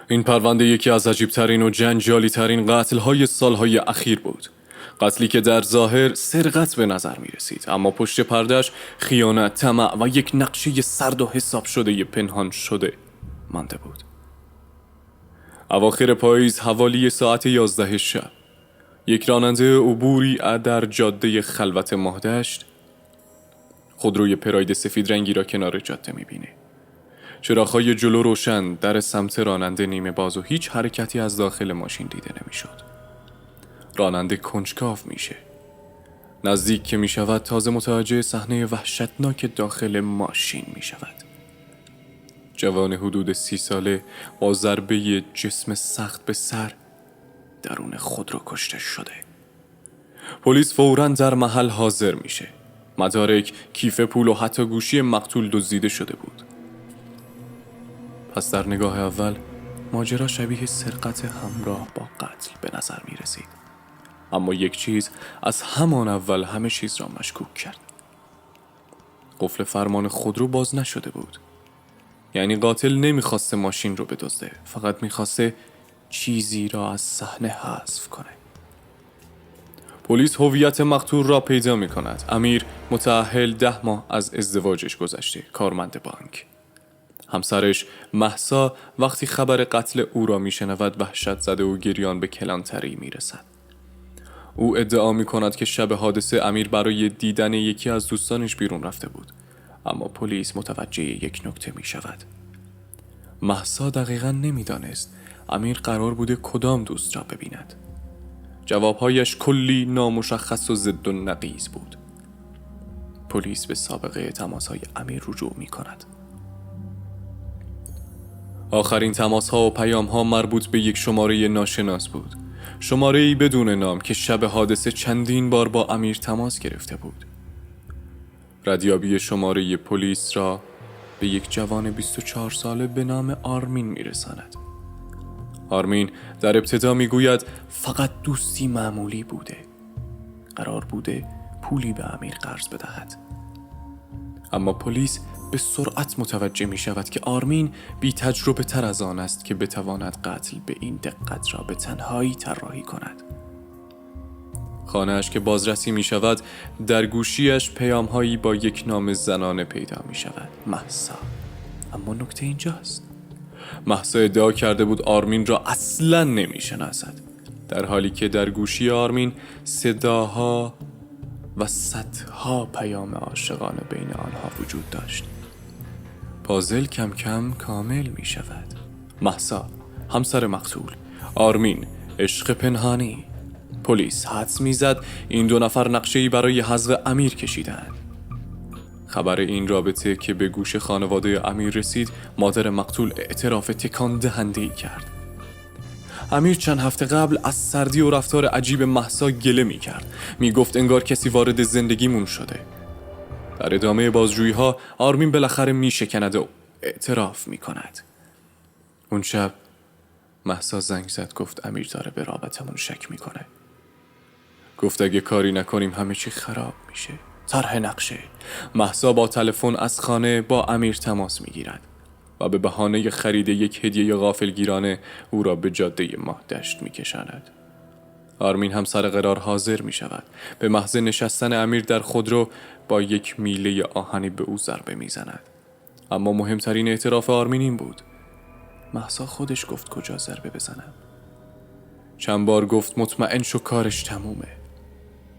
این پرونده یکی از عجیبترین و جنجالی‌ترین قتل‌های سال‌های اخیر بود. قتلی که در ظاهر سرقت به نظر می رسید، اما پشت پرده‌اش خیانت، طمع و یک نقشه سرد و حساب شده پنهان شده مانده بود. اواخر پاییز حوالی ساعت 11 شب، یک راننده عبوری در جاده خلوت ماهدشت خودروی پراید سفید رنگی را کنار جاده می بینه. چراغ‌های جلو روشن، در سمت راننده نیمه باز و هیچ حرکتی از داخل ماشین دیده نمی‌شد. راننده کنجکاو میشه. نزدیک که میشود تازه متوجه صحنه وحشتناک داخل ماشین میشود. جوان حدود 30 ساله با ضربه جسم سخت به سر درون خودرو کشته شده. پلیس فوراً در محل حاضر میشه. مدارک، کیف پول و حتی گوشی مقتول دزدیده شده بود. پس در نگاه اول ماجرا شبیه سرقت همراه با قتل به نظر می رسید. اما یک چیز از همان اول همه چیز را مشکوک کرد. قفل فرمان خودرو باز نشده بود. یعنی قاتل نمیخواسته ماشین رو بدزده، فقط میخواسته چیزی را از صحنه حذف کنه. پلیس هویت مقتول را پیدا می کند. امیر متأهل 10 ماه از ازدواجش گذشته، کارمند بانک. همسرش مهسا وقتی خبر قتل او را میشنود وحشت زده و گریان به کلانتری میرسد. او ادعا میکند که شب حادثه امیر برای دیدن یکی از دوستانش بیرون رفته بود، اما پلیس متوجه یک نکته میشود. مهسا دقیقاً نمیدانست امیر قرار بوده کدام دوست را ببیند. جوابهایش کلی نامشخص و ضد و نقیض بود. پلیس به سابقه تماس‌های امیر رجوع میکند. آخرین تماس‌ها و پیام‌ها مربوط به یک شماره ناشناس بود. شماره‌ای بدون نام که شب حادثه چندین بار با امیر تماس گرفته بود. ردیابی شماره پلیس را به یک جوان 24 ساله به نام آرمین میرساند. آرمین در ابتدا میگوید فقط دوستی معمولی بوده. قرار بوده پولی به امیر قرض بدهد. اما پلیس به سرعت متوجه می شود که آرمین بی تجربه تر از آن است که بتواند قتل به این دقت را به تنهایی طراحی کند. خانه‌اش که بازرسی می شود، در گوشیش پیام‌هایی با یک نام زنانه پیدا می شود، مهسا. اما نکته اینجاست. مهسا ادعا کرده بود آرمین را اصلاً نمی شناسد، در حالی که در گوشی آرمین صداها و صدها پیام عاشقانه بین آنها وجود داشت. پازل کم کم کامل می شود. مهسا، همسر مقتول، آرمین، عشق پنهانی. پلیس حدس می زد این 2 نفر نقشه‌ای برای حذف امیر کشیدند. خبر این رابطه که به گوش خانواده امیر رسید، مادر مقتول اعتراف تکان دهنده‌ای کرد. امیر چند هفته قبل از سردی و رفتار عجیب مهسا گله می کرد. می گفت انگار کسی وارد زندگیمون شده. در ادامه بازجویی‌ها آرمین بالاخره می شکند و اعتراف می کند. اون شب مهسا زنگ زد، گفت امیر داره به رابطمون شک می کنه. گفت اگه کاری نکنیم همه چی خراب میشه. طرح نقشه. مهسا با تلفن از خانه با امیر تماس می گیرد و به بهانه خرید یک هدیه غافلگیرانه او را به جاده ماهدشت می کشاند. آرمین هم سر قرار حاضر می شود. به محض نشستن امیر در خودرو با یک میله آهنی به او ضربه می زند. اما مهمترین اعتراف آرمین این بود. مهسا خودش گفت کجا ضربه بزنم. چند بار گفت مطمئن شو کارش تمومه.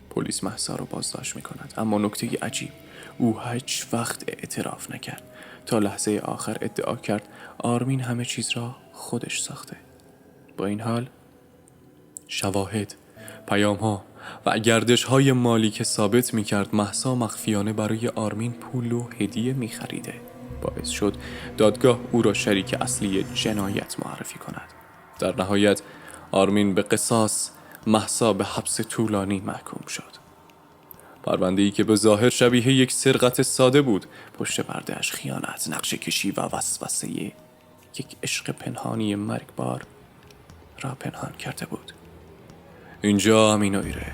پلیس مهسا رو بازداشت می کند، اما نکته عجیب، او هیچ وقت اعتراف نکرد. تا لحظه آخر ادعا کرد آرمین همه چیز را خودش ساخته. با این حال شواهد، پیام‌ها و گردش‌های مالی که ثابت می‌کرد مهسا مخفیانه برای آرمین پول و هدیه می‌خریده، باعث شد دادگاه او را شریک اصلی جنایت معرفی کند. در نهایت آرمین به قصاص، مهسا به حبس طولانی محکوم شد. پرونده‌ای که به ظاهر شبیه یک سرقت ساده بود، پشت پرده‌اش خیانت، نقشه کشی و وسوسه یک عشق پنهانی مرگبار را پنهان کرده بود. اینجا امینویره،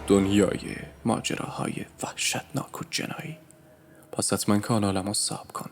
دنیای ماجراهای وحشتناک و جنایی. پس حتما کانالمو ساب کن.